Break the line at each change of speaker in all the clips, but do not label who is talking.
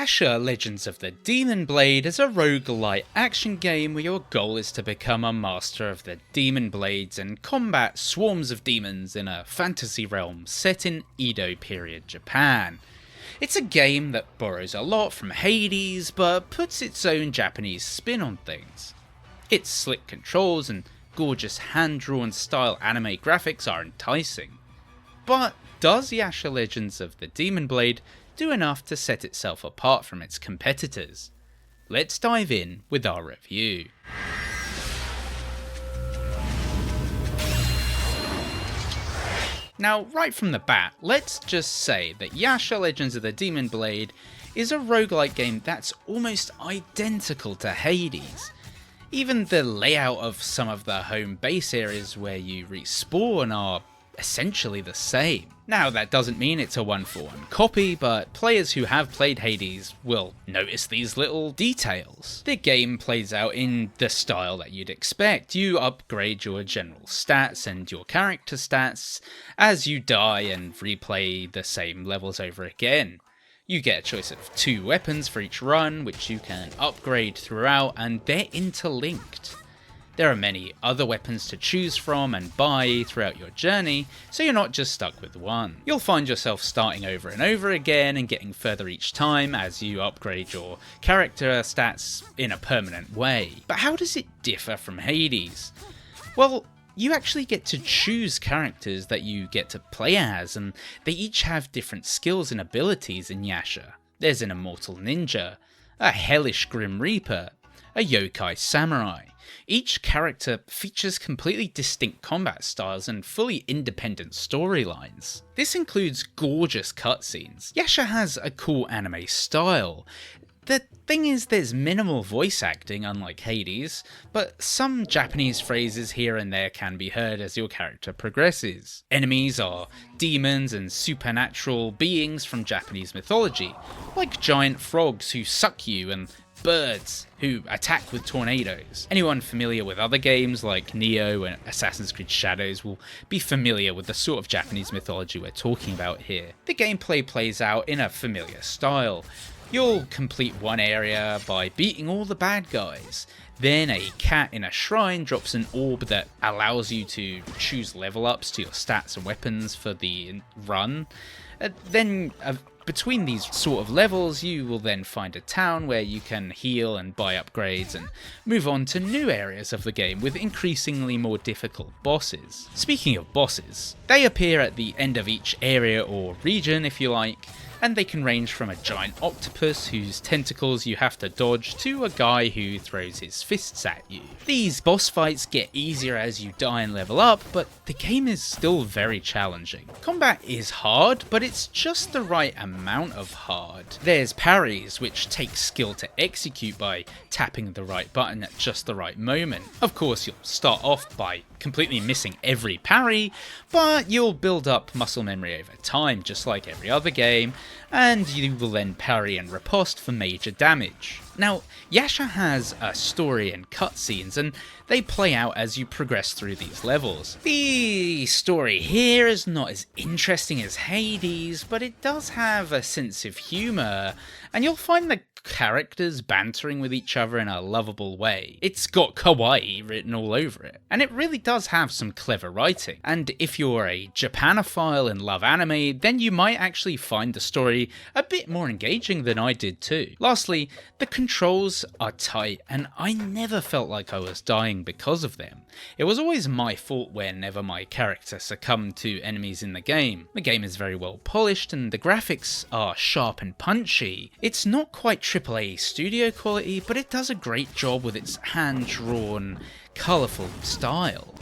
Yasha Legends of the Demon Blade is a roguelite action game where your goal is to become a master of the demon blades and combat swarms of demons in a fantasy realm set in Edo period Japan. It's a game that borrows a lot from Hades but puts its own Japanese spin on things. Its slick controls and gorgeous hand-drawn style anime graphics are enticing. But does Yasha Legends of the Demon Blade do enough to set itself apart from its competitors? Let's dive in with our review. Now, right from the bat, let's just say that Yasha Legends of the Demon Blade is a roguelike game that's almost identical to Hades. Even the layout of some of the home base areas where you respawn are essentially the same. Now, that doesn't mean it's a one-for-one copy, but players who have played Hades will notice these little details. The game plays out in the style that you'd expect. You upgrade your general stats and your character stats as you die and replay the same levels over again. You get a choice of 2 weapons for each run, which you can upgrade throughout, and they're interlinked. There are many other weapons to choose from and buy throughout your journey, so you're not just stuck with one. You'll find yourself starting over and over again and getting further each time as you upgrade your character stats in a permanent way. But how does it differ from Hades? Well, you actually get to choose characters that you get to play as, and they each have different skills and abilities in Yasha. There's an immortal ninja, a hellish grim reaper, a yokai samurai. Each character features completely distinct combat styles and fully independent storylines. This includes gorgeous cutscenes. Yasha has a cool anime style. The thing is, there's minimal voice acting, unlike Hades, but some Japanese phrases here and there can be heard as your character progresses. Enemies are demons and supernatural beings from Japanese mythology, like giant frogs who suck you and birds who attack with tornadoes. Anyone familiar with other games like Neo and Assassin's Creed Shadows will be familiar with the sort of Japanese mythology we're talking about here. The gameplay plays out in a familiar style. You'll complete one area by beating all the bad guys. Then a cat in a shrine drops an orb that allows you to choose level ups to your stats and weapons for the run. Between these sort of levels, you will then find a town where you can heal and buy upgrades and move on to new areas of the game with increasingly more difficult bosses. Speaking of bosses, they appear at the end of each area or region if you like, and they can range from a giant octopus whose tentacles you have to dodge to a guy who throws his fists at you. These boss fights get easier as you die and level up, but the game is still very challenging. Combat is hard, but it's just the right amount of hard. There's parries, which take skill to execute by tapping the right button at just the right moment. Of course, you'll start off by completely missing every parry, but you'll build up muscle memory over time, just like every other game, and you will then parry and riposte for major damage. Now, Yasha has a story and cutscenes, and they play out as you progress through these levels. The story here is not as interesting as Hades, but it does have a sense of humour, and you'll find the characters bantering with each other in a lovable way. It's got kawaii written all over it, and it really does have some clever writing. And if you're a Japanophile and love anime, then you might actually find the story a bit more engaging than I did too. Lastly, the controls are tight, and I never felt like I was dying because of them. It was always my fault whenever my character succumbed to enemies in the game. The game is very well polished, and the graphics are sharp and punchy. It's not quite AAA studio quality, but it does a great job with its hand-drawn, colourful style.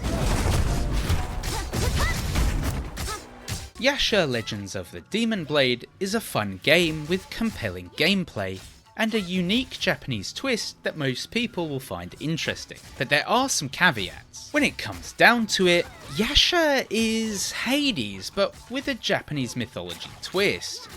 Yasha Legends of the Demon Blade is a fun game with compelling gameplay and a unique Japanese twist that most people will find interesting. But there are some caveats. When it comes down to it, Yasha is Hades, but with a Japanese mythology twist.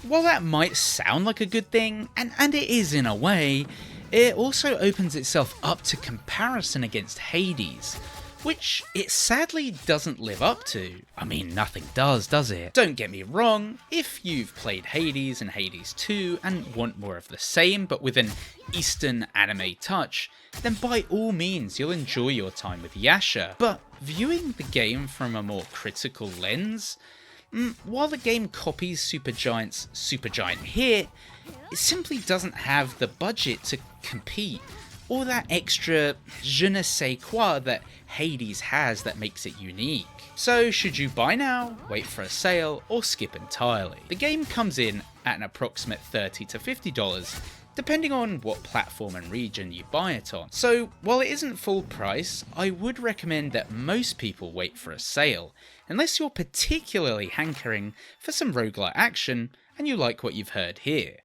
While that might sound like a good thing, and it is in a way, it also opens itself up to comparison against Hades. which it sadly doesn't live up to. I mean, nothing does it? Don't get me wrong, if you've played Hades and Hades 2 and want more of the same but with an Eastern anime touch, then by all means you'll enjoy your time with Yasha. But viewing the game from a more critical lens, while the game copies SuperGiant's SuperGiant here, it simply doesn't have the budget to compete, or that extra je ne sais quoi that Hades has that makes it unique. So should you buy now, wait for a sale, or skip entirely? The game comes in at an approximate $30 to $50, depending on what platform and region you buy it on. So while it isn't full price, I would recommend that most people wait for a sale, unless you're particularly hankering for some roguelite action and you like what you've heard here.